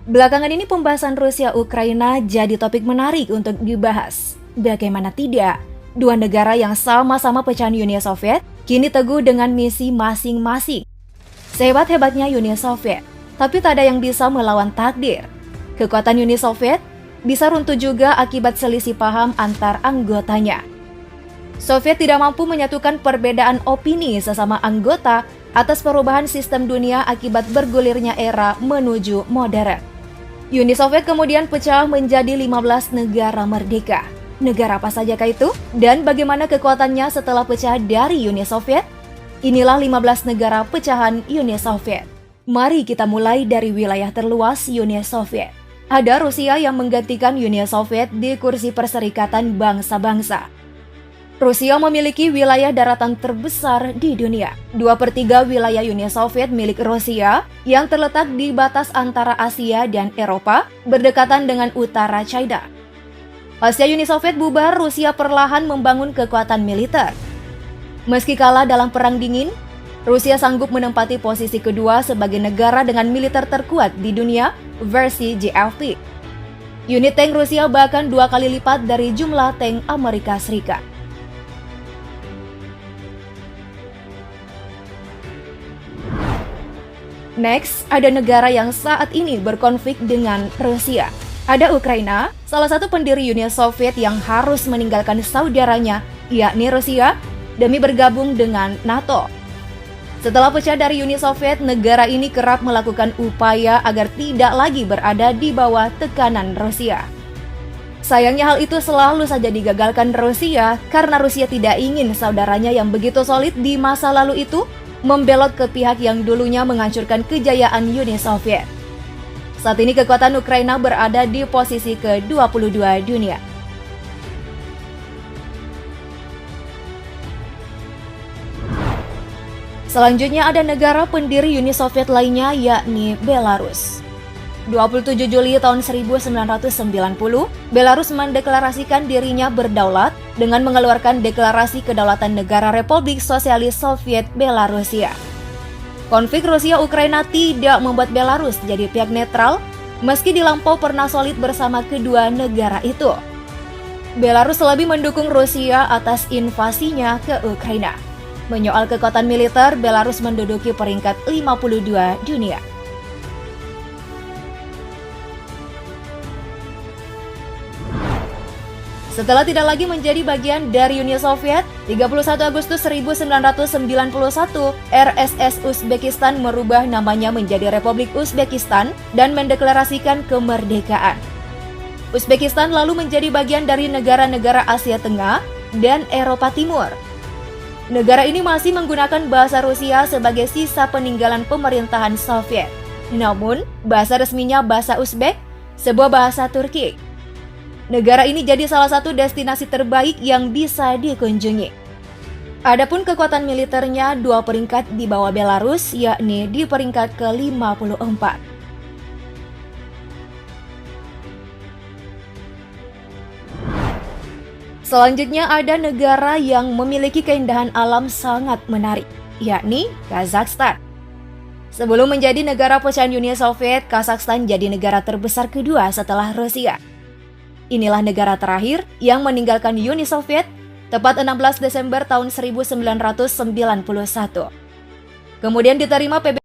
Belakangan ini pembahasan Rusia-Ukraina jadi topik menarik untuk dibahas. Bagaimana tidak, dua negara yang sama-sama pecahan Uni Soviet kini teguh dengan misi masing-masing. Sehebat-hebatnya Uni Soviet, tapi tak ada yang bisa melawan takdir. Kekuatan Uni Soviet bisa runtuh juga akibat selisih paham antar anggotanya. Soviet tidak mampu menyatukan perbedaan opini sesama anggota atas perubahan sistem dunia akibat bergulirnya era menuju modern. Uni Soviet kemudian pecah menjadi 15 negara merdeka. Negara apa sajakah itu? Dan bagaimana kekuatannya setelah pecah dari Uni Soviet? Inilah 15 negara pecahan Uni Soviet. Mari kita mulai dari wilayah terluas Uni Soviet. Ada Rusia yang menggantikan Uni Soviet di kursi Perserikatan Bangsa-Bangsa. Rusia memiliki wilayah daratan terbesar di dunia. 2/3 wilayah Uni Soviet milik Rusia yang terletak di batas antara Asia dan Eropa, berdekatan dengan utara China. Pasca Uni Soviet bubar, Rusia perlahan membangun kekuatan militer. Meski kalah dalam Perang Dingin, Rusia sanggup menempati posisi kedua sebagai negara dengan militer terkuat di dunia versi JFP. Unit tank Rusia bahkan 2 kali lipat dari jumlah tank Amerika Serikat. Next, ada negara yang saat ini berkonflik dengan Rusia. Ada Ukraina, salah satu pendiri Uni Soviet yang harus meninggalkan saudaranya, yakni Rusia, demi bergabung dengan NATO. Setelah pecah dari Uni Soviet, negara ini kerap melakukan upaya agar tidak lagi berada di bawah tekanan Rusia. Sayangnya hal itu selalu saja digagalkan Rusia karena Rusia tidak ingin saudaranya yang begitu solid di masa lalu itu membelot ke pihak yang dulunya menghancurkan kejayaan Uni Soviet. Saat ini kekuatan Ukraina berada di posisi ke-22 dunia. Selanjutnya ada negara pendiri Uni Soviet lainnya, yakni Belarus. 27 Juli tahun 1990, Belarus mendeklarasikan dirinya berdaulat dengan mengeluarkan Deklarasi Kedaulatan Negara Republik Sosialis Soviet Belarusia. Konflik Rusia-Ukraina tidak membuat Belarus jadi pihak netral, meski dilampau pernah solid bersama kedua negara itu. Belarus lebih mendukung Rusia atas invasinya ke Ukraina. Menyoal kekuatan militer, Belarus menduduki peringkat 52 dunia. Setelah tidak lagi menjadi bagian dari Uni Soviet, 31 Agustus 1991, RSS Uzbekistan merubah namanya menjadi Republik Uzbekistan dan mendeklarasikan kemerdekaan. Uzbekistan lalu menjadi bagian dari negara-negara Asia Tengah dan Eropa Timur. Negara ini masih menggunakan bahasa Rusia sebagai sisa peninggalan pemerintahan Soviet. Namun, bahasa resminya bahasa Uzbek, sebuah bahasa Turki. Negara ini jadi salah satu destinasi terbaik yang bisa dikunjungi. Adapun kekuatan militernya 2 peringkat di bawah Belarus, yakni di peringkat ke-54. Selanjutnya ada negara yang memiliki keindahan alam sangat menarik, yakni Kazakhstan. Sebelum menjadi negara pecahan Uni Soviet, Kazakhstan jadi negara terbesar kedua setelah Rusia. Inilah negara terakhir yang meninggalkan Uni Soviet tepat 16 Desember tahun 1991. Kemudian diterima PBB